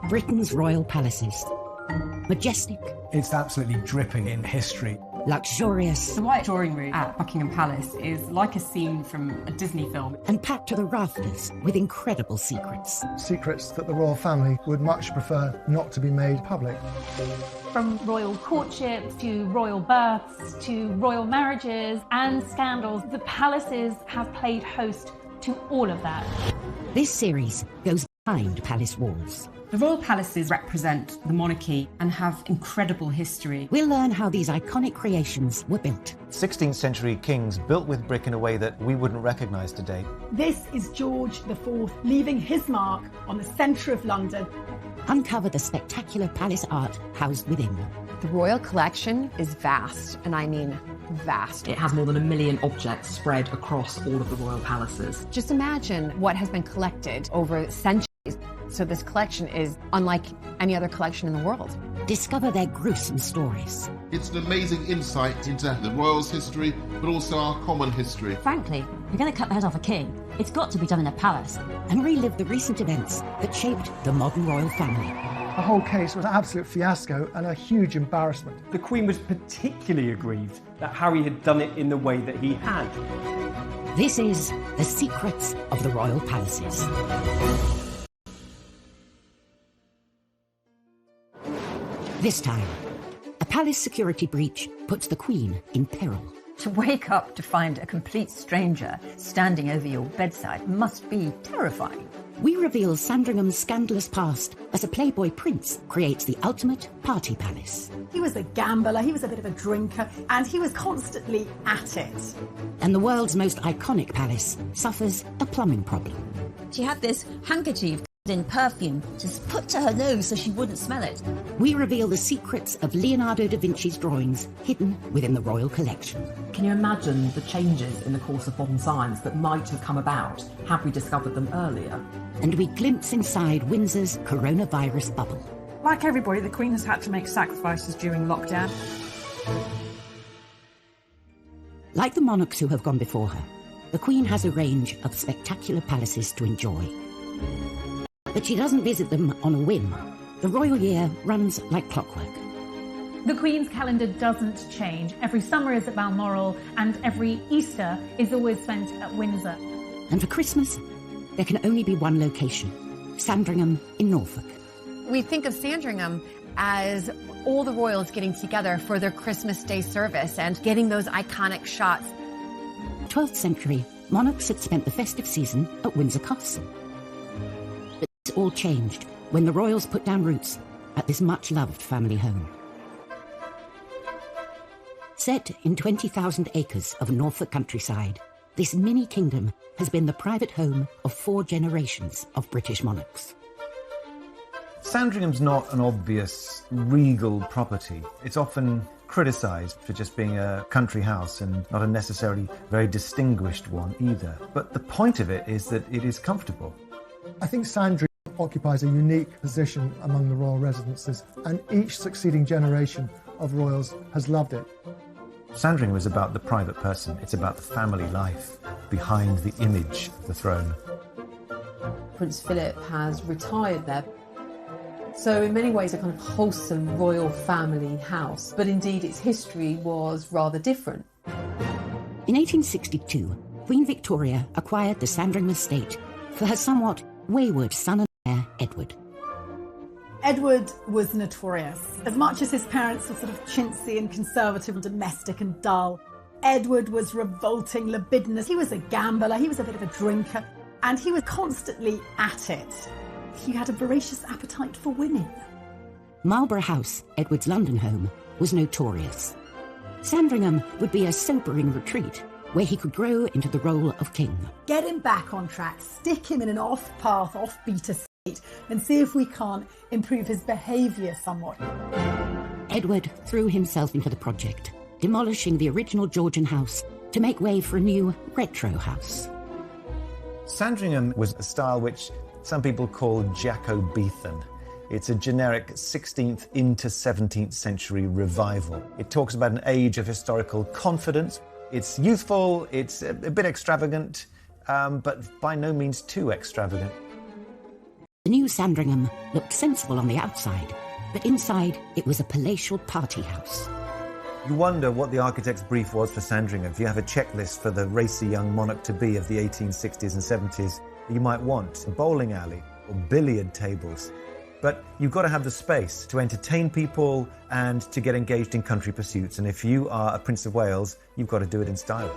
Britain's royal palaces. Majestic, It's absolutely dripping in history. luxurious, The White Drawing Room at Buckingham Palace is like a scene from a Disney film. and packed to the rafters with incredible secrets. Secrets that the royal family would much prefer not to be made public. From royal courtships to royal births to royal marriages and scandals, the palaces have played host to all of that. This series goes behind palace walls. The royal palaces represent the monarchy and have incredible history. We'll learn how these iconic creations were built. 16th century kings built with brick in a way that we wouldn't recognise today. This is George IV leaving his mark on the centre of London. Uncover the spectacular palace art housed within. The royal collection is vast, and I mean vast. It has more than 1 million objects spread across all of the royal palaces. Just imagine what has been collected over centuries. So this collection is unlike any other collection in the world. Discover their gruesome stories. It's an amazing insight into the royals' history, but also our common history. Frankly, if you're going to cut the head off a king, it's got to be done in a palace. And relive the recent events that shaped the modern royal family. The whole case was an absolute fiasco and a huge embarrassment. The Queen was particularly aggrieved that Harry had done it in the way that he had. This is The Secrets of the Royal Palaces. This time, a palace security breach puts the Queen in peril. To wake up to find a complete stranger standing over your bedside must be terrifying. We reveal Sandringham's scandalous past as a playboy prince creates the ultimate party palace. He was a gambler, he was a bit of a drinker, and he was constantly at it. And the world's most iconic palace suffers a plumbing problem. She had this handkerchief in perfume just put to her nose so she wouldn't smell it. We reveal the secrets of Leonardo da Vinci's drawings hidden within the royal collection. Can you imagine the changes in the course of modern science that might have come about had we discovered them earlier? And we glimpse inside Windsor's coronavirus bubble. Like everybody, the Queen has had to make sacrifices during lockdown. Like the monarchs who have gone before her, the Queen has a range of spectacular palaces to enjoy. But she doesn't visit them on a whim. The royal year runs like clockwork. The Queen's calendar doesn't change. Every summer is at Balmoral and every Easter is always spent at Windsor. And for Christmas, there can only be one location, Sandringham in Norfolk. We think of Sandringham as all the royals getting together for their Christmas Day service and getting those iconic shots. 12th century, monarchs had spent the festive season at Windsor Castle. But this all changed when the royals put down roots at this much-loved family home. Set in 20,000 acres of Norfolk countryside, this mini-kingdom has been the private home of 4 generations of British monarchs. Sandringham's not an obvious regal property. It's often criticised for just being a country house and not a necessarily very distinguished one either. But the point of it is that it is comfortable. I think Sandringham occupies a unique position among the royal residences, and each succeeding generation of royals has loved it. Sandringham is about the private person. It's about the family life behind the image of the throne. Prince Philip has retired there. So in many ways a kind of wholesome royal family house, but indeed its history was rather different. In 1862, Queen Victoria acquired the Sandringham estate for her somewhat wayward son and heir, Edward. Edward was notorious. As much as his parents were sort of chintzy and conservative and domestic and dull, Edward was revolting, libidinous. He was a gambler, he was a bit of a drinker, and he was constantly at it. He had a voracious appetite for women. Marlborough House, Edward's London home, was notorious. Sandringham would be a sobering retreat where he could grow into the role of king. Get him back on track, stick him in an off-path, off-beat estate, and see if we can't improve his behaviour somewhat. Edward threw himself into the project, demolishing the original Georgian house to make way for a new retro house. Sandringham was a style which some people call Jacobean. It's a generic 16th into 17th century revival. It talks about an age of historical confidence. It's youthful, it's a bit extravagant, but by no means too extravagant. new Sandringham looked sensible on the outside, but inside it was a palatial party house. You wonder what the architect's brief was for Sandringham. If you have a checklist for the racy young monarch-to-be of the 1860s and 70s, you might want a bowling alley or billiard tables. But you've got to have the space to entertain people and to get engaged in country pursuits. And if you are a Prince of Wales, you've got to do it in style.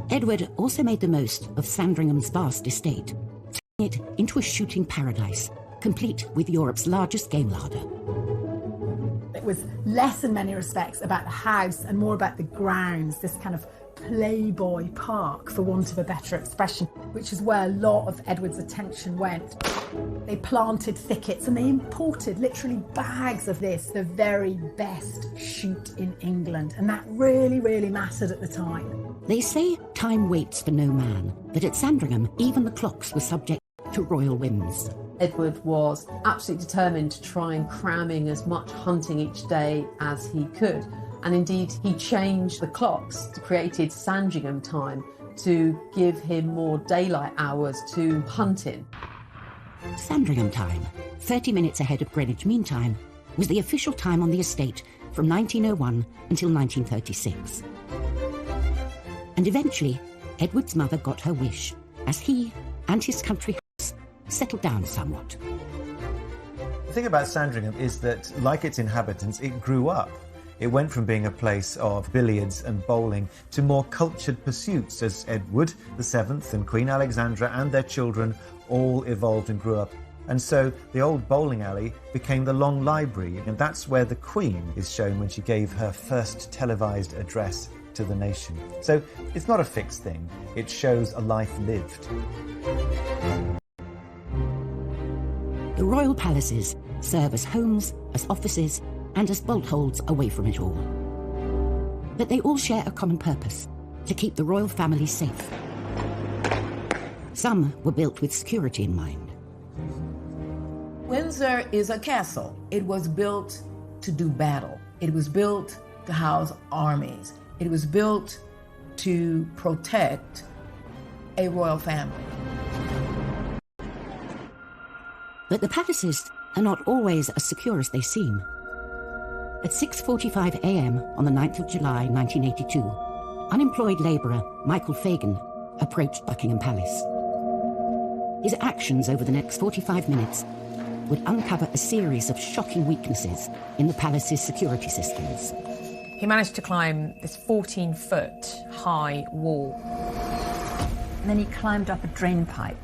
Edward also made the most of Sandringham's vast estate, turning it into a shooting paradise, complete with Europe's largest game larder. It was less in many respects about the house and more about the grounds, this kind of playboy park, for want of a better expression, which is where a lot of Edward's attention went. They planted thickets and they imported literally bags of this, the very best shoot in England, and that really, really mattered at the time. They say time waits for no man, but at Sandringham, even the clocks were subject to royal whims. Edward was absolutely determined to try and cram in as much hunting each day as he could. And indeed, he changed the clocks, created Sandringham time to give him more daylight hours to hunt in. Sandringham time, 30 minutes ahead of Greenwich Mean Time, was the official time on the estate from 1901 until 1936. And eventually, Edward's mother got her wish, as he and his country house settled down somewhat. The thing about Sandringham is that, like its inhabitants, it grew up. It went from being a place of billiards and bowling to more cultured pursuits as Edward VII and Queen Alexandra and their children all evolved and grew up. And so the old bowling alley became the Long Library, and that's where the Queen is shown when she gave her first televised address to the nation. So it's not a fixed thing, it shows a life lived. The royal palaces serve as homes, as offices, and as bolt holes away from it all. But they all share a common purpose: to keep the royal family safe. Some were built with security in mind. Windsor is a castle. It was built to do battle. It was built to house armies. It was built to protect a royal family. But the palaces are not always as secure as they seem. At 6:45 a.m. on the 9th of July 1982, unemployed labourer Michael Fagan approached Buckingham Palace. His actions over the next 45 minutes would uncover a series of shocking weaknesses in the palace's security systems. He managed to climb this 14-foot high wall. And then he climbed up a drain pipe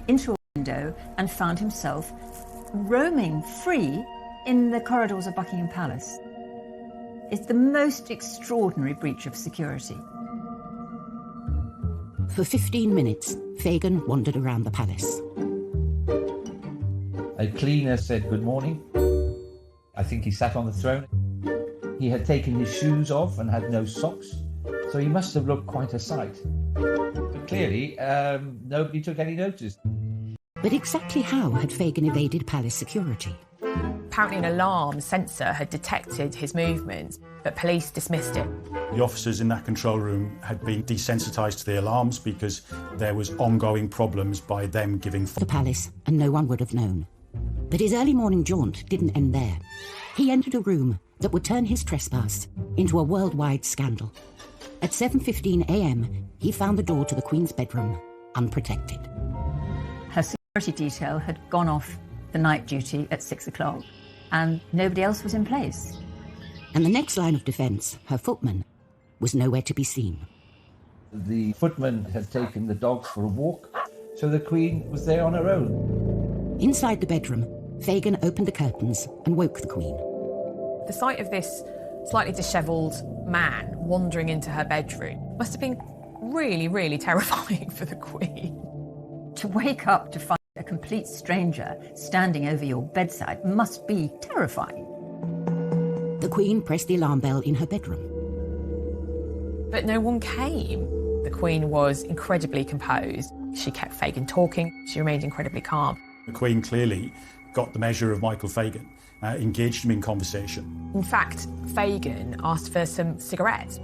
into a window and found himself roaming free in the corridors of Buckingham Palace. It's the most extraordinary breach of security. For 15 minutes, Fagan wandered around the palace. A cleaner said good morning. I think he sat on the throne. He had taken his shoes off and had no socks, so he must have looked quite a sight. But clearly, nobody took any notice. But exactly how had Fagan evaded palace security? Apparently an alarm sensor had detected his movements, but police dismissed it. The officers in that control room had been desensitised to the alarms because there was ongoing problems by them giving the palace, and no one would have known. But his early morning jaunt didn't end there. He entered a room that would turn his trespass into a worldwide scandal. At 7:15 a.m, he found the door to the Queen's bedroom unprotected. Her security detail had gone off the night duty at 6 o'clock, and nobody else was in place. And the next line of defence, her footman, was nowhere to be seen. The footman had taken the dogs for a walk, so the Queen was there on her own. Inside the bedroom, Fagan opened the curtains and woke the Queen. The sight of this slightly dishevelled man wandering into her bedroom must have been really, really terrifying for the Queen. To wake up to find a complete stranger standing over your bedside must be terrifying. The Queen pressed the alarm bell in her bedroom. But no one came. The Queen was incredibly composed. She kept Fagan talking. She remained incredibly calm. The Queen clearly got the measure of Michael Fagan, engaged him in conversation. In fact, Fagan asked for some cigarettes.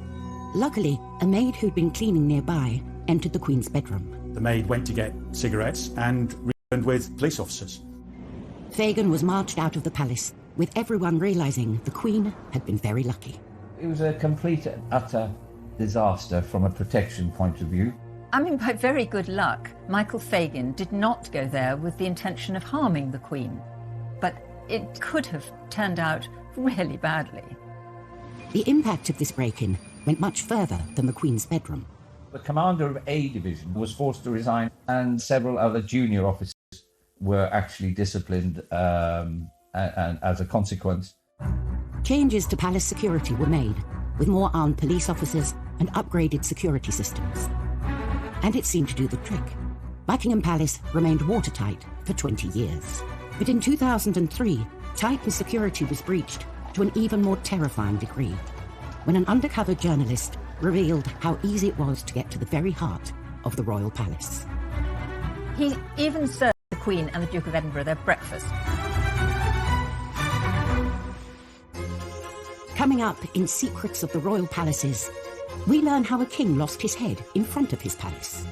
Luckily, a maid who'd been cleaning nearby entered the Queen's bedroom. The maid went to get cigarettes and and with police officers. Fagin was marched out of the palace, with everyone realising the Queen had been very lucky. It was a complete and utter disaster from a protection point of view. I mean, by very good luck, Michael Fagin did not go there with the intention of harming the Queen. But it could have turned out really badly. The impact of this break-in went much further than the Queen's bedroom. The commander of A Division was forced to resign, and several other junior officers were actually disciplined and as a consequence. Changes to palace security were made, with more armed police officers and upgraded security systems. And it seemed to do the trick. Buckingham Palace remained watertight for 20 years. But in 2003, tightened security was breached to an even more terrifying degree, when an undercover journalist revealed how easy it was to get to the very heart of the royal palace. He even served the Queen and the Duke of Edinburgh their breakfast. Coming up in Secrets of the Royal Palaces, we learn how a king lost his head in front of his palace.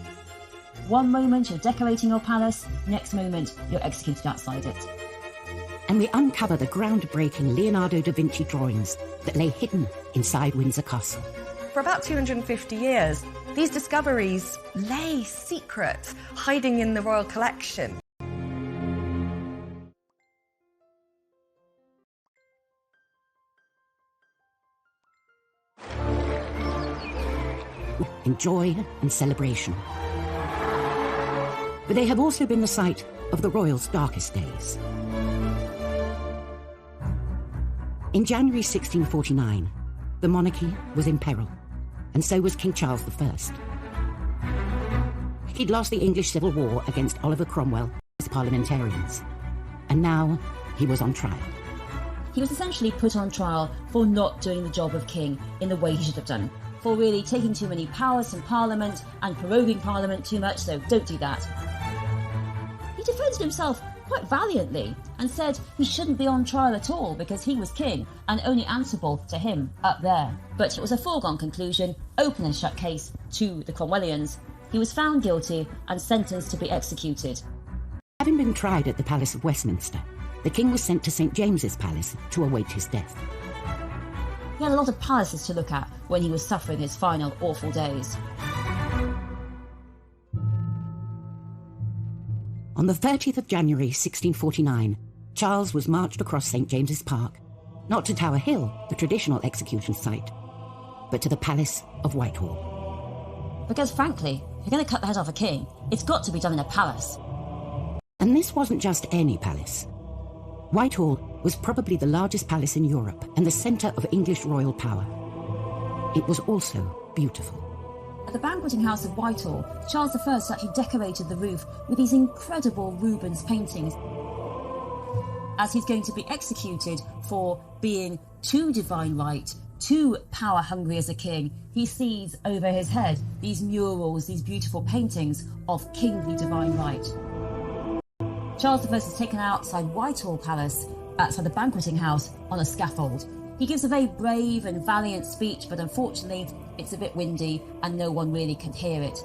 One moment you're decorating your palace, next moment you're executed outside it. And we uncover the groundbreaking Leonardo da Vinci drawings that lay hidden inside Windsor Castle. For about 250 years, these discoveries lay secret, hiding in the royal collection. In joy and celebration. But they have also been the site of the royals' darkest days. In January 1649, the monarchy was in peril, and so was King Charles I. He'd lost the English Civil War against Oliver Cromwell and his parliamentarians, and now he was on trial. He was essentially put on trial for not doing the job of king in the way he should have done, for really taking too many powers from Parliament and proroguing Parliament too much, so don't do that. He defended himself quite valiantly and said he shouldn't be on trial at all because he was king and only answerable to him up there. But it was a foregone conclusion, open and shut case to the Cromwellians. He was found guilty and sentenced to be executed. Having been tried at the Palace of Westminster, the king was sent to St James's Palace to await his death. He had a lot of palaces to look at when he was suffering his final awful days. On the 30th of January 1649, Charles was marched across St James's Park, not to Tower Hill, the traditional execution site, but to the Palace of Whitehall. Because frankly, if you're going to cut the head off a king, it's got to be done in a palace. And this wasn't just any palace. Whitehall was probably the largest palace in Europe and the centre of English royal power. It was also beautiful. At the banqueting house of Whitehall, Charles I actually decorated the roof with these incredible Rubens paintings. As he's going to be executed for being too divine right, too power hungry as a king, he sees over his head these murals, these beautiful paintings of kingly divine right. Charles I is taken outside Whitehall Palace, outside the banqueting house, on a scaffold. He gives a very brave and valiant speech, but unfortunately it's a bit windy and no one really can hear it.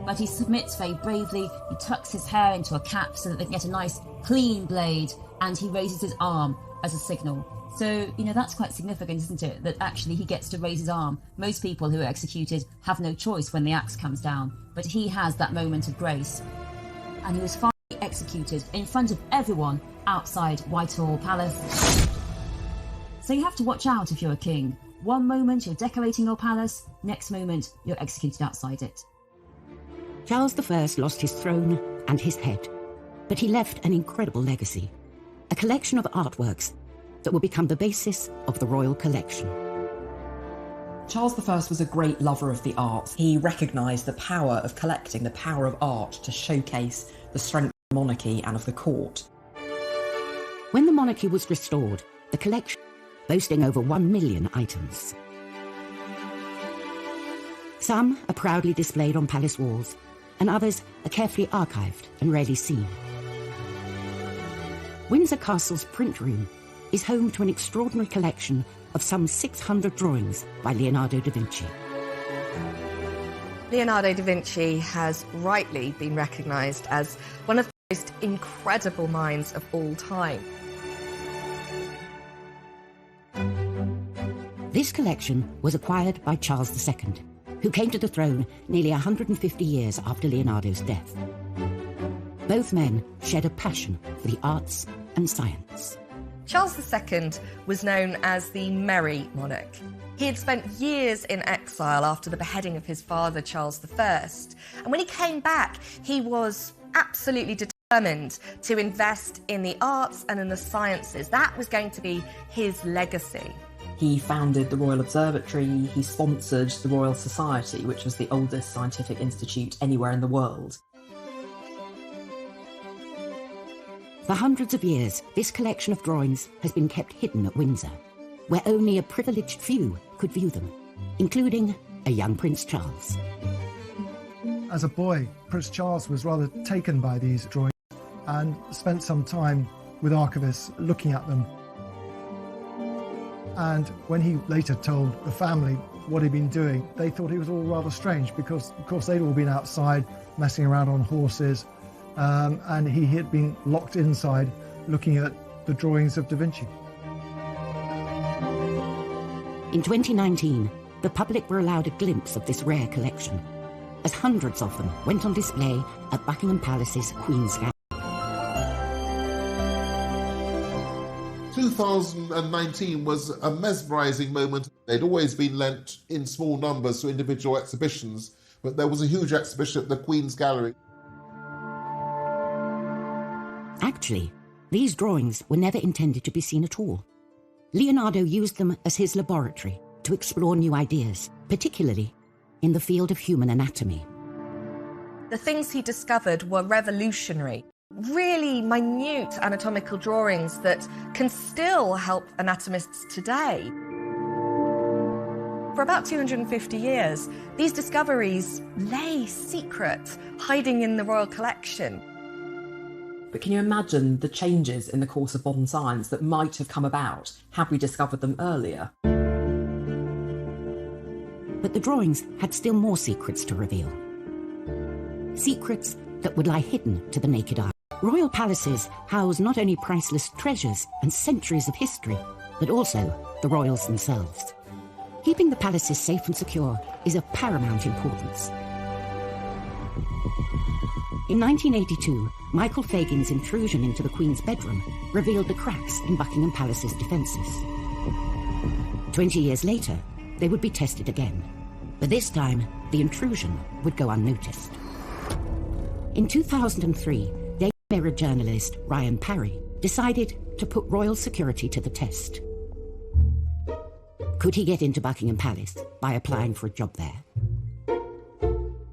But he submits very bravely, he tucks his hair into a cap so that they can get a nice clean blade, and he raises his arm as a signal. So, that's quite significant, isn't it? That actually he gets to raise his arm. Most people who are executed have no choice when the axe comes down, but he has that moment of grace. And he was finally executed in front of everyone outside Whitehall Palace. So you have to watch out if you're a king. One moment you're decorating your palace, next moment you're executed outside it. Charles I lost his throne and his head, but he left an incredible legacy, a collection of artworks that will become the basis of the royal collection. Charles I was a great lover of the arts. He recognised the power of collecting, the power of art to showcase the strength of the monarchy and of the court. When the monarchy was restored, the collection boasting over 1 million items. Some are proudly displayed on palace walls, and others are carefully archived and rarely seen. Windsor Castle's print room is home to an extraordinary collection of some 600 drawings by Leonardo da Vinci. Leonardo da Vinci has rightly been recognised as one of most incredible minds of all time. This collection was acquired by Charles II, who came to the throne nearly 150 years after Leonardo's death. Both men shared a passion for the arts and science. Charles II was known as the Merry Monarch. He had spent years in exile after the beheading of his father, Charles I. And when he came back, he was absolutely determined to invest in the arts and in the sciences. That was going to be his legacy. He founded the Royal Observatory, he sponsored the Royal Society, which was the oldest scientific institute anywhere in the world. For hundreds of years, this collection of drawings has been kept hidden at Windsor, where only a privileged few could view them, including a young Prince Charles. As a boy, Prince Charles was rather taken by these drawings and spent some time with archivists looking at them. And when he later told the family what he'd been doing, they thought it was all rather strange because, of course, they'd all been outside messing around on horses, and he had been locked inside looking at the drawings of Da Vinci. In 2019, the public were allowed a glimpse of this rare collection, as hundreds of them went on display at Buckingham Palace's Queen's Gallery. 2019 was a mesmerising moment. They'd always been lent in small numbers to individual exhibitions, but there was a huge exhibition at the Queen's Gallery. Actually, these drawings were never intended to be seen at all. Leonardo used them as his laboratory to explore new ideas, particularly in the field of human anatomy. The things he discovered were revolutionary. Really minute anatomical drawings that can still help anatomists today. For about 250 years, these discoveries lay secret, hiding in the royal collection. But can you imagine the changes in the course of modern science that might have come about had we discovered them earlier? But the drawings had still more secrets to reveal. Secrets that would lie hidden to the naked eye. Royal palaces house not only priceless treasures and centuries of history, but also the royals themselves. Keeping the palaces safe and secure is of paramount importance. In 1982, Michael Fagin's intrusion into the Queen's bedroom revealed the cracks in Buckingham Palace's defences. 20 years later, they would be tested again, but this time the intrusion would go unnoticed. In 2003, Daily Mirror journalist Ryan Parry decided to put royal security to the test. Could he get into Buckingham Palace by applying for a job there?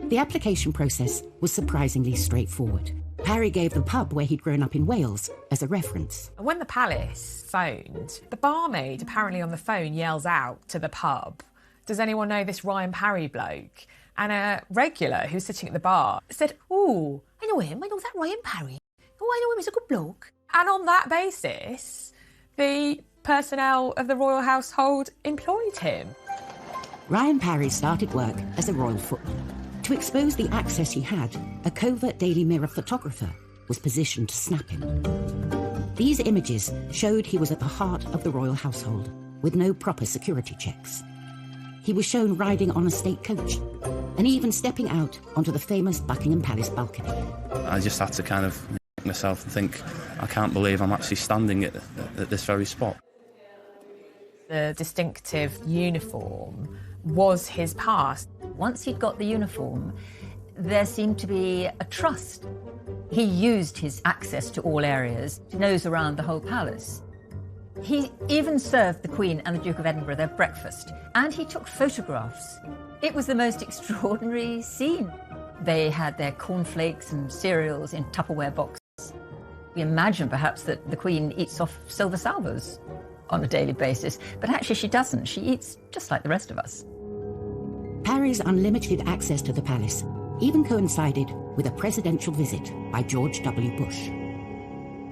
The application process was surprisingly straightforward. Parry gave the pub where he'd grown up in Wales as a reference. When the palace phoned, the barmaid apparently on the phone yells out to the pub, "Does anyone know this Ryan Parry bloke?" And a regular who's sitting at the bar said, "Oh, I know him, I know that Ryan Parry. Oh, I know him, he's a good bloke." And on that basis, the personnel of the royal household employed him. Ryan Parry started work as a royal footman. To expose the access he had, a covert Daily Mirror photographer was positioned to snap him. These images showed he was at the heart of the royal household, with no proper security checks. He was shown riding on a state coach, and even stepping out onto the famous Buckingham Palace balcony. I just had to kind of make myself and think, I can't believe I'm actually standing at this very spot. The distinctive uniform was his past. Once he'd got the uniform, there seemed to be a trust. He used his access to all areas to nose around the whole palace. He even served the Queen and the Duke of Edinburgh their breakfast, and he took photographs. It was the most extraordinary scene. They had their cornflakes and cereals in Tupperware boxes. We imagine perhaps that the Queen eats off silver salvers on a daily basis, but actually she doesn't. She eats just like the rest of us. Parry's unlimited access to the palace even coincided with a presidential visit by George W. Bush.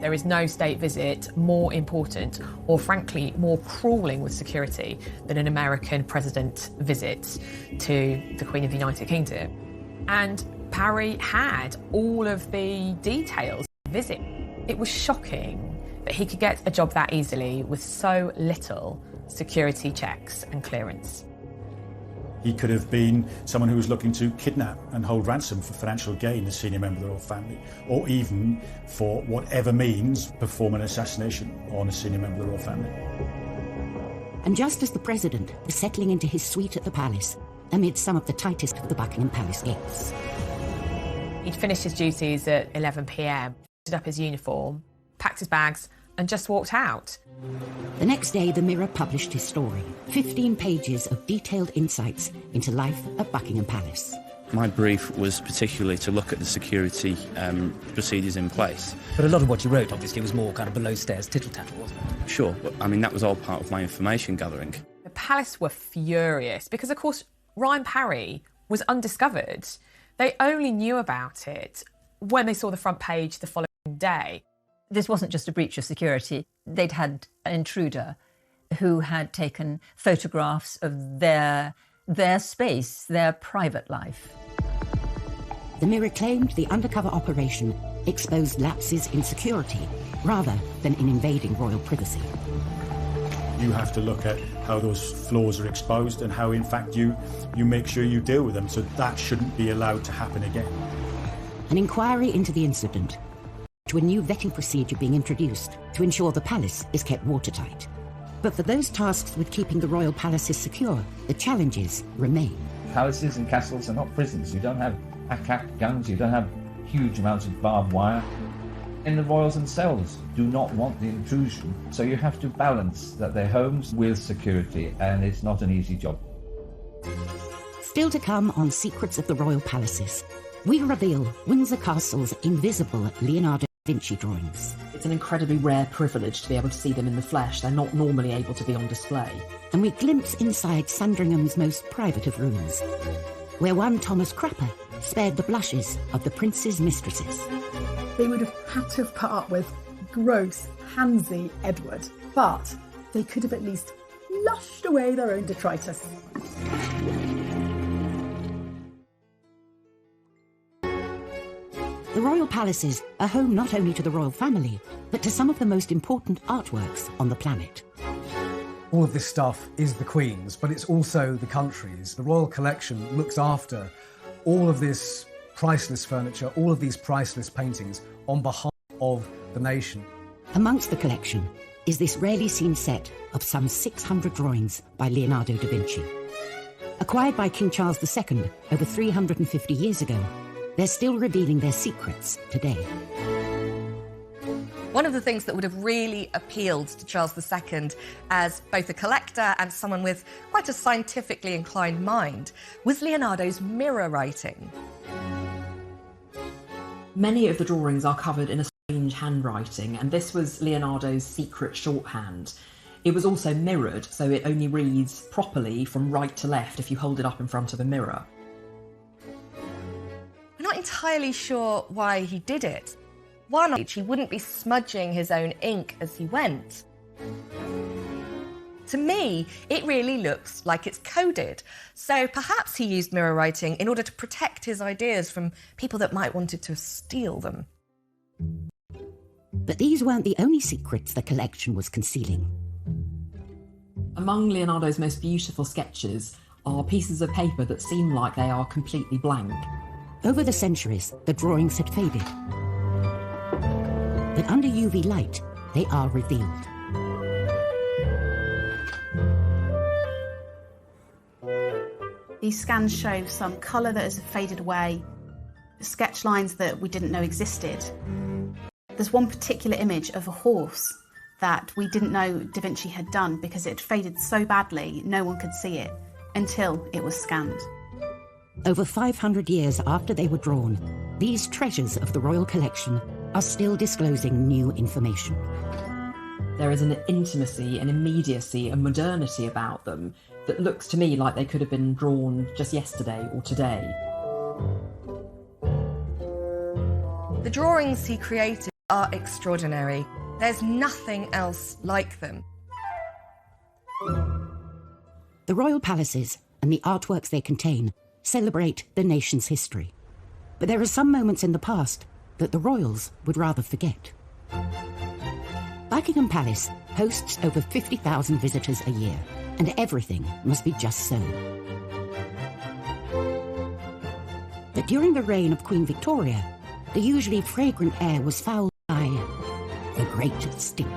There is no state visit more important or, frankly, more crawling with security than an American president visit to the Queen of the United Kingdom. And Parry had all of the details. It was shocking that he could get a job that easily with so little security checks and clearance. He could have been someone who was looking to kidnap and hold ransom for financial gain, a senior member of the royal family, or even, for whatever means, perform an assassination on a senior member of the royal family. And just as the president was settling into his suite at the palace, amid some of the tightest of the Buckingham Palace gates. He'd finished his duties at 11 p.m, put up his uniform, packed his bags, and just walked out. The next day, the Mirror published his story, 15 pages of detailed insights into life at Buckingham Palace. My brief was particularly to look at the security procedures in place. But a lot of what you wrote, obviously, was more kind of below-stairs tittle-tattle, wasn't it? Sure, but I mean, that was all part of my information gathering. The palace were furious because, of course, Ryan Parry was undiscovered. They only knew about it when they saw the front page the following day. This wasn't just a breach of security. They'd had an intruder who had taken photographs of their space, their private life. The Mirror claimed the undercover operation exposed lapses in security rather than in invading royal privacy. You have to look at how those flaws are exposed and how, in fact, you make sure you deal with them. So that shouldn't be allowed to happen again. An inquiry into the incident, to a new vetting procedure being introduced to ensure the palace is kept watertight. But for those tasked with keeping the royal palaces secure, the challenges remain. Palaces and castles are not prisons. You don't have ack-ack guns, you don't have huge amounts of barbed wire. And the royals themselves do not want the intrusion, so you have to balance that their homes with security, and it's not an easy job. Still to come on Secrets of the Royal Palaces, we reveal Windsor Castle's invisible Leonardo da Vinci drawings. It's an incredibly rare privilege to be able to see them in the flesh. They're not normally able to be on display. And we glimpse inside Sandringham's most private of rooms, where one Thomas Crapper spared the blushes of the prince's mistresses. They would have had to have put up with gross, handsy Edward, but they could have at least lushed away their own detritus. The royal palaces are home not only to the royal family, but to some of the most important artworks on the planet. All of this stuff is the Queen's, but it's also the country's. The Royal Collection looks after all of this priceless furniture, all of these priceless paintings on behalf of the nation. Amongst the collection is this rarely seen set of some 600 drawings by Leonardo da Vinci. Acquired by King Charles II over 350 years ago, they're still revealing their secrets today. One of the things that would have really appealed to Charles II as both a collector and someone with quite a scientifically inclined mind was Leonardo's mirror writing. Many of the drawings are covered in a strange handwriting, and this was Leonardo's secret shorthand. It was also mirrored, so it only reads properly from right to left if you hold it up in front of a mirror. We're not entirely sure why he did it. One, he wouldn't be smudging his own ink as he went. To me, it really looks like it's coded. So perhaps he used mirror writing in order to protect his ideas from people that might wanted to steal them. But these weren't the only secrets the collection was concealing. Among Leonardo's most beautiful sketches are pieces of paper that seem like they are completely blank. Over the centuries, the drawings had faded. But under UV light, they are revealed. These scans show some colour that has faded away, sketch lines that we didn't know existed. There's one particular image of a horse that we didn't know Da Vinci had done because it faded so badly no one could see it until it was scanned. Over 500 years after they were drawn, these treasures of the royal collection are still disclosing new information. There is an intimacy, an immediacy, a modernity about them that looks to me like they could have been drawn just yesterday or today. The drawings he created are extraordinary. There's nothing else like them. The royal palaces and the artworks they contain celebrate the nation's history. But there are some moments in the past that the royals would rather forget. Buckingham Palace hosts over 50,000 visitors a year, and everything must be just so. But during the reign of Queen Victoria, the usually fragrant air was fouled by the Great Stink.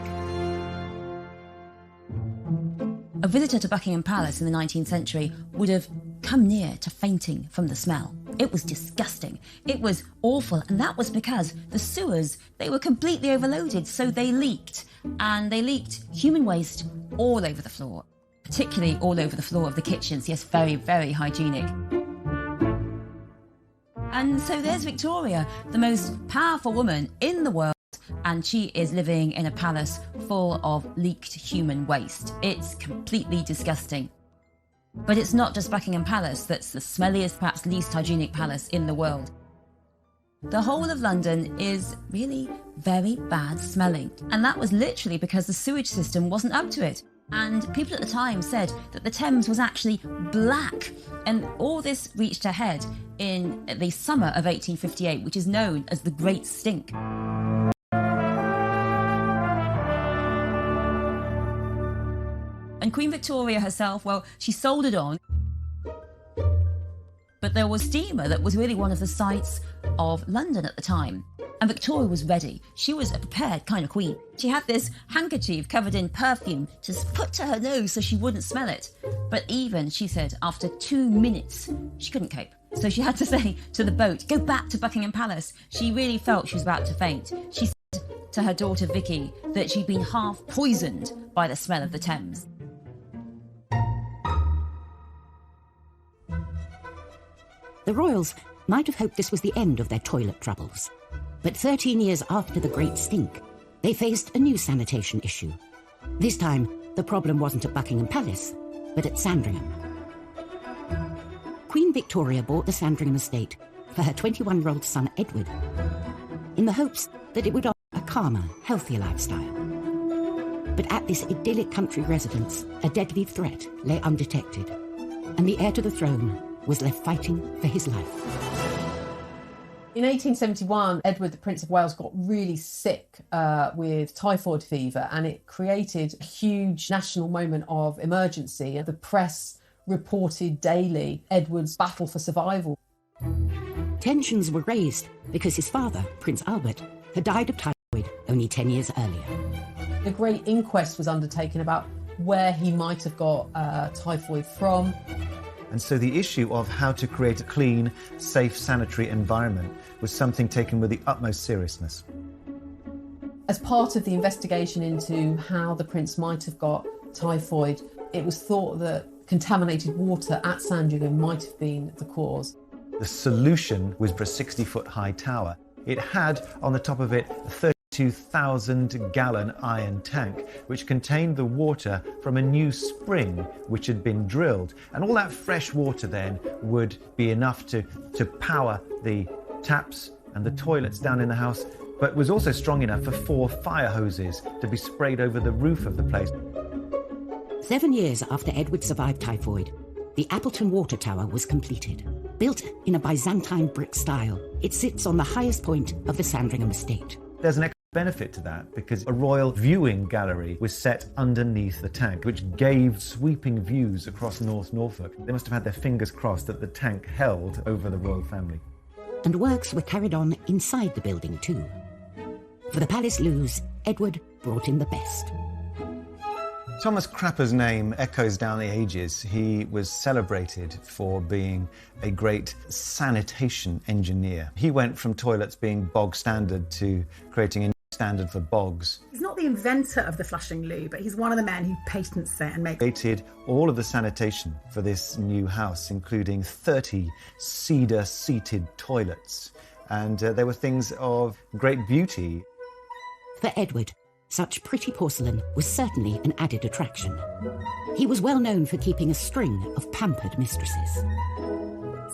A visitor to Buckingham Palace in the 19th century would have come near to fainting from the smell. It was disgusting. It was awful, and that was because the sewers, they were completely overloaded, so they leaked. And they leaked human waste all over the floor, particularly all over the floor of the kitchens. Yes, very, very hygienic. And so there's Victoria, the most powerful woman in the world, and she is living in a palace full of leaked human waste. It's completely disgusting. But it's not just Buckingham Palace that's the smelliest, perhaps least hygienic palace in the world. The whole of London is really very bad smelling. And that was literally because the sewage system wasn't up to it. And people at the time said that the Thames was actually black. And all this reached a head in the summer of 1858, which is known as the Great Stink. And Queen Victoria herself, well, she soldiered on. But there was steamer that was really one of the sights of London at the time. And Victoria was ready. She was a prepared kind of queen. She had this handkerchief covered in perfume just put to her nose so she wouldn't smell it. But even, she said, after 2 minutes, she couldn't cope. So she had to say to the boat, go back to Buckingham Palace. She really felt she was about to faint. She said to her daughter Vicky that she'd been half poisoned by the smell of the Thames. The royals might have hoped this was the end of their toilet troubles. But 13 years after the Great Stink, they faced a new sanitation issue. This time, the problem wasn't at Buckingham Palace, but at Sandringham. Queen Victoria bought the Sandringham estate for her 21-year-old son Edward, in the hopes that it would offer a calmer, healthier lifestyle. But at this idyllic country residence, a deadly threat lay undetected, and the heir to the throne was left fighting for his life. In 1871, Edward, the Prince of Wales, got really sick with typhoid fever, and it created a huge national moment of emergency. The press reported daily Edward's battle for survival. Tensions were raised because his father, Prince Albert, had died of typhoid only 10 years earlier. A great inquest was undertaken about where he might have got typhoid from. And so the issue of how to create a clean, safe, sanitary environment was something taken with the utmost seriousness. As part of the investigation into how the prince might have got typhoid, it was thought that contaminated water at Sandringham might have been the cause. The solution was for a 60-foot high tower. It had on the top of it a 32,000-gallon iron tank, which contained the water from a new spring which had been drilled. And all that fresh water then would be enough to power the taps and the toilets down in the house, but was also strong enough for 4 fire hoses to be sprayed over the roof of the place. 7 years after Edward survived typhoid, the Appleton Water Tower was completed. Built in a Byzantine brick style, it sits on the highest point of the Sandringham estate. There's an extra benefit to that because a royal viewing gallery was set underneath the tank, which gave sweeping views across North Norfolk. They must have had their fingers crossed that the tank held over the royal family. And works were carried on inside the building too. For the palace loos, Edward brought in the best. Thomas Crapper's name echoes down the ages. He was celebrated for being a great sanitation engineer. He went from toilets being bog standard to creating a new standard for bogs. He's not the inventor of the flushing loo, but he's one of the men who patents it and makes... Created all of the sanitation for this new house, including 30 cedar-seated toilets. And there were things of great beauty. For Edward, such pretty porcelain was certainly an added attraction. He was well known for keeping a string of pampered mistresses.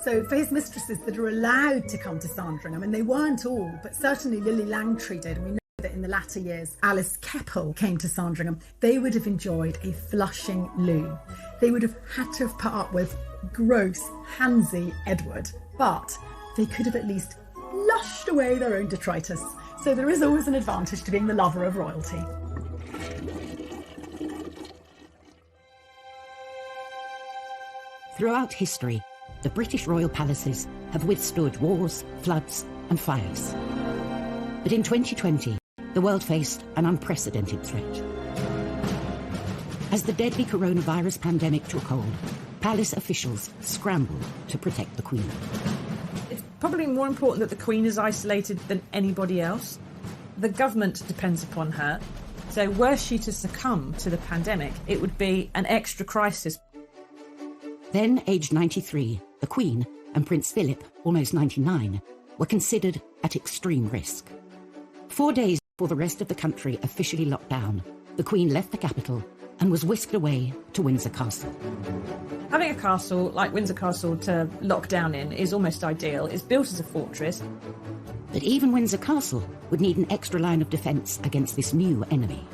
So for his mistresses that are allowed to come to Sandringham, and they weren't all, but certainly Lily Langtry did, and we know that in the latter years Alice Keppel came to Sandringham, they would have enjoyed a flushing loo. They would have had to have put up with gross, handsy Edward, but they could have at least flushed away their own detritus. So there is always an advantage to being the lover of royalty. Throughout history, the British royal palaces have withstood wars, floods, and fires. But in 2020, the world faced an unprecedented threat. As the deadly coronavirus pandemic took hold, palace officials scrambled to protect the Queen. It's probably more important that the Queen is isolated than anybody else. The government depends upon her, so were she to succumb to the pandemic, it would be an extra crisis. Then, aged 93, the Queen and Prince Philip, almost 99, were considered at extreme risk. 4 days before the rest of the country officially locked down, the Queen left the capital and was whisked away to Windsor Castle. Having a castle like Windsor Castle to lock down in is almost ideal. It's built as a fortress. But even Windsor Castle would need an extra line of defence against this new enemy.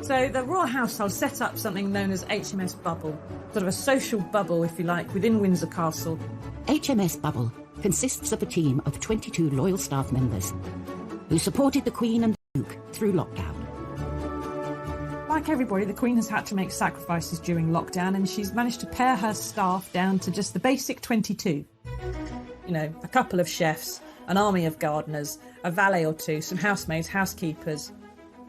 So the royal household set up something known as HMS Bubble, sort of a social bubble, if you like, within Windsor Castle. HMS Bubble consists of a team of 22 loyal staff members who supported the Queen and the Duke through lockdown. Like everybody, the Queen has had to make sacrifices during lockdown, and she's managed to pare her staff down to just the basic 22. You know, a couple of chefs, an army of gardeners, a valet or two, some housemaids, housekeepers.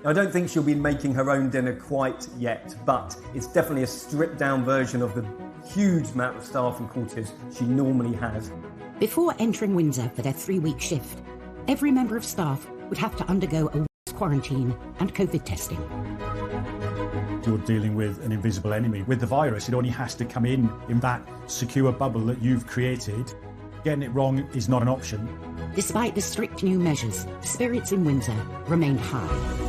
I don't think she'll be making her own dinner quite yet, but it's definitely a stripped-down version of the huge amount of staff and courtiers she normally has. Before entering Windsor for their 3-week shift, every member of staff would have to undergo a week's quarantine and COVID testing. You're dealing with an invisible enemy. With the virus, it only has to come in that secure bubble that you've created. Getting it wrong is not an option. Despite the strict new measures, spirits in Windsor remained high.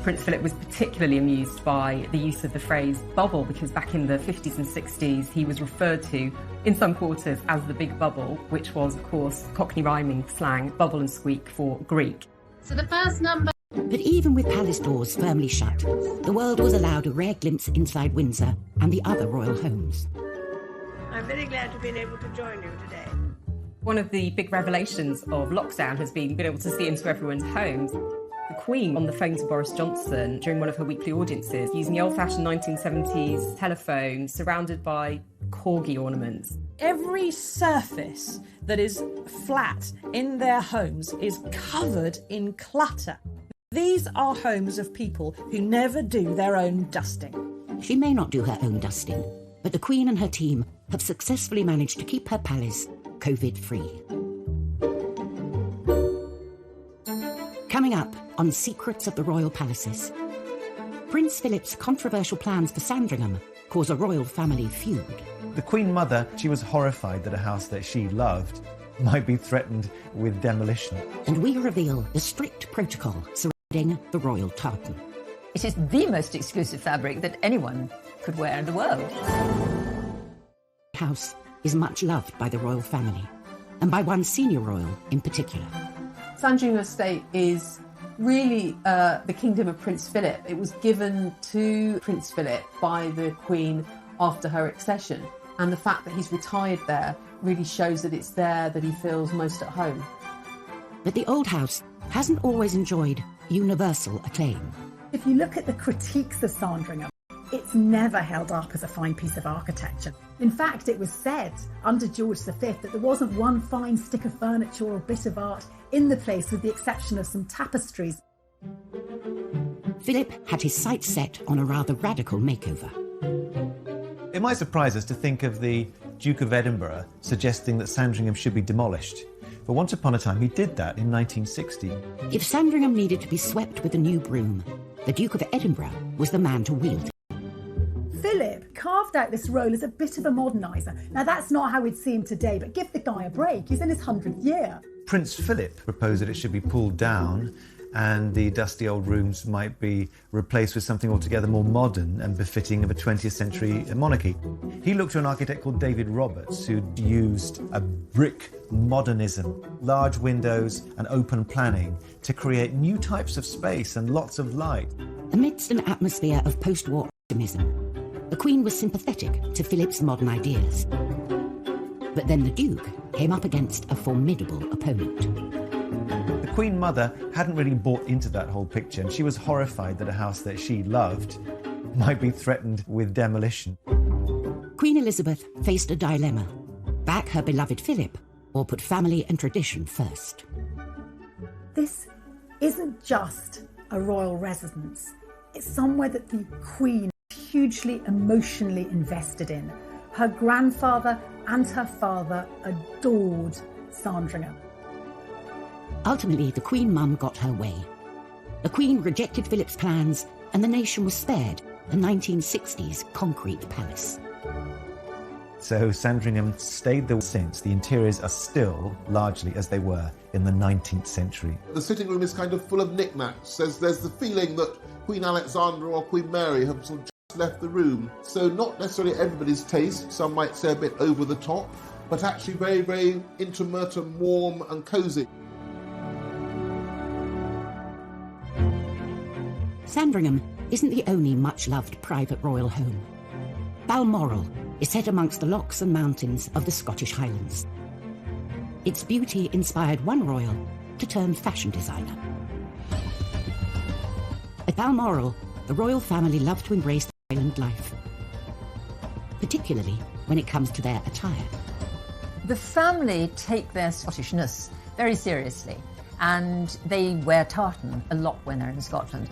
Prince Philip was particularly amused by the use of the phrase bubble, because back in the 50s and 60s he was referred to in some quarters as the big bubble, which was, of course, Cockney rhyming slang, bubble and squeak for Greek. So the first number... But even with palace doors firmly shut, the world was allowed a rare glimpse inside Windsor and the other royal homes. I'm very glad to have been able to join you today. One of the big revelations of lockdown has been being able to see into everyone's homes. The Queen on the phone to Boris Johnson during one of her weekly audiences, using the old-fashioned 1970s telephone surrounded by corgi ornaments. Every surface that is flat in their homes is covered in clutter. These are homes of people who never do their own dusting. She may not do her own dusting, but the Queen and her team have successfully managed to keep her palace COVID-free. Coming up on Secrets of the Royal Palaces, Prince Philip's controversial plans for Sandringham cause a royal family feud. The Queen Mother, she was horrified that a house that she loved might be threatened with demolition. And we reveal the strict protocol surrounding the royal tartan. It is the most exclusive fabric that anyone could wear in the world. The house is much loved by the royal family, and by one senior royal in particular. Sandringham Estate is really the kingdom of Prince Philip. It was given to Prince Philip by the Queen after her accession, and the fact that he's retired there really shows that it's there that he feels most at home. But the old house hasn't always enjoyed universal acclaim. If you look at the critiques of Sandringham, it's never held up as a fine piece of architecture. In fact, it was said under George V that there wasn't one fine stick of furniture or bit of art in the place, with the exception of some tapestries. Philip had his sights set on a rather radical makeover. It might surprise us to think of the Duke of Edinburgh suggesting that Sandringham should be demolished. But once upon a time, he did that in 1960. If Sandringham needed to be swept with a new broom, the Duke of Edinburgh was the man to wield it. Philip carved out this role as a bit of a moderniser. Now, that's not how we'd see him today, but give the guy a break. He's in his 100th year. Prince Philip proposed that it should be pulled down and the dusty old rooms might be replaced with something altogether more modern and befitting of a 20th century monarchy. He looked to an architect called David Roberts, who'd used a brick modernism, large windows and open planning to create new types of space and lots of light. Amidst an atmosphere of post-war optimism, the Queen was sympathetic to Philip's modern ideas. But then the Duke came up against a formidable opponent. The Queen Mother hadn't really bought into that whole picture, and she was horrified that a house that she loved might be threatened with demolition. Queen Elizabeth faced a dilemma: back her beloved Philip or put family and tradition first. This isn't just a royal residence. It's somewhere that the Queen is hugely emotionally invested in. Her grandfather and her father adored Sandringham. Ultimately, the Queen Mum got her way. The Queen rejected Philip's plans, and the nation was spared the 1960s concrete palace. So Sandringham stayed there since. The interiors are still largely as they were in the 19th century. The sitting room is kind of full of knickknacks. There's the feeling that Queen Alexandra or Queen Mary have sort of just left the room. So not necessarily everybody's taste, some might say a bit over the top, but actually very, very intimate and warm and cosy. Sandringham isn't the only much-loved private royal home. Balmoral is set amongst the lochs and mountains of the Scottish Highlands. Its beauty inspired one royal to turn fashion designer. At Balmoral, the royal family love to embrace the Highland life, particularly when it comes to their attire. The family take their Scottishness very seriously, and they wear tartan a lot when they're in Scotland.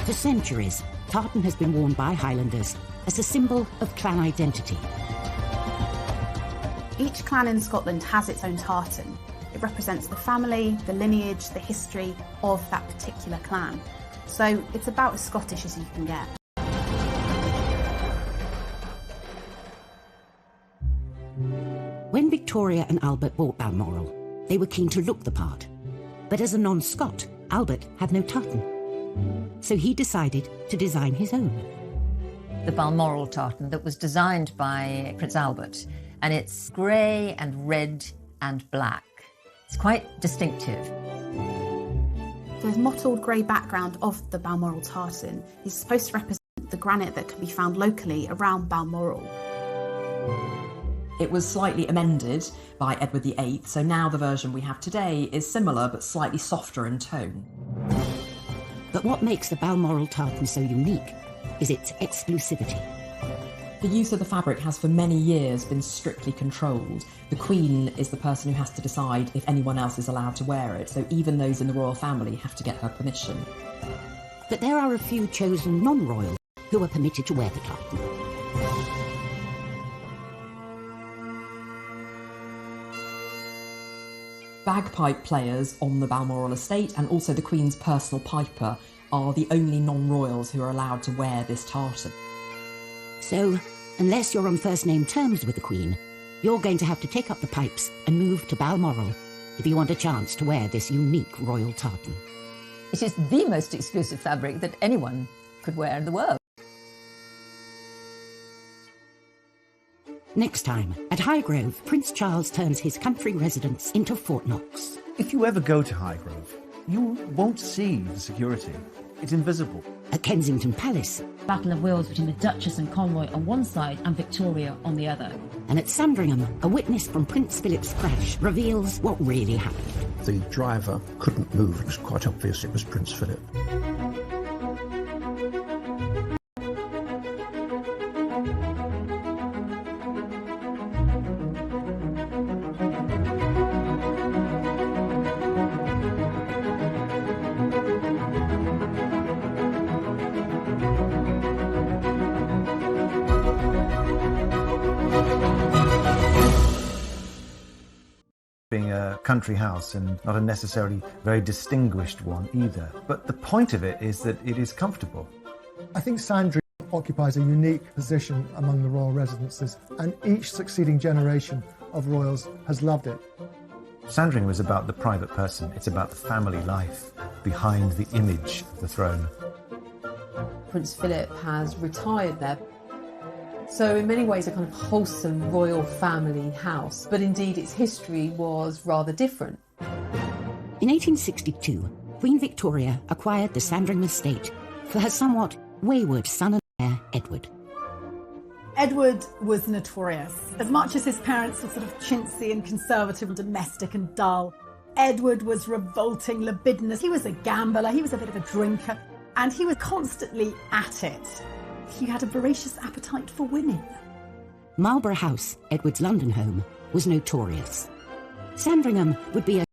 For centuries, tartan has been worn by Highlanders as a symbol of clan identity. Each clan in Scotland has its own tartan. It represents the family, the lineage, the history of that particular clan. So it's about as Scottish as you can get. When Victoria and Albert bought Balmoral, they were keen to look the part. But as a non-Scot, Albert had no tartan. So he decided to design his own. The Balmoral tartan that was designed by Prince Albert, and it's grey and red and black. It's quite distinctive. The mottled grey background of the Balmoral tartan is supposed to represent the granite that can be found locally around Balmoral. It was slightly amended by Edward VIII, so now the version we have today is similar but slightly softer in tone. But what makes the Balmoral tartan so unique is its exclusivity. The use of the fabric has for many years been strictly controlled. The Queen is the person who has to decide if anyone else is allowed to wear it, so even those in the royal family have to get her permission. But there are a few chosen non-royals who are permitted to wear the tartan. Bagpipe players on the Balmoral estate and also the Queen's personal piper are the only non-royals who are allowed to wear this tartan. So, unless you're on first-name terms with the Queen, you're going to have to take up the pipes and move to Balmoral if you want a chance to wear this unique royal tartan. It is the most exclusive fabric that anyone could wear in the world. Next time, at Highgrove, Prince Charles turns his country residence into Fort Knox. If you ever go to Highgrove, you won't see the security. It's invisible. At Kensington Palace, Battle of wills between the Duchess and Conroy on one side and Victoria on the other. And at Sandringham, a witness from Prince Philip's crash reveals what really happened. The driver couldn't move. It was quite obvious it was Prince Philip. Being a country house and not a necessarily very distinguished one either. But the point of it is that it is comfortable. I think Sandringham occupies a unique position among the royal residences, and each succeeding generation of royals has loved it. Sandringham is about the private person. It's about the family life behind the image of the throne. Prince Philip has retired there. So in many ways a kind of wholesome royal family house, but indeed its history was rather different. In 1862, Queen Victoria acquired the Sandringham estate for her somewhat wayward son and heir, Edward. Edward was notorious. As much as his parents were sort of chintzy and conservative and domestic and dull, Edward was revolting, libidinous. He was a gambler, he was a bit of a drinker, and he was constantly at it. He had a voracious appetite for women. Marlborough House, Edward's London home, was notorious. Sandringham would be a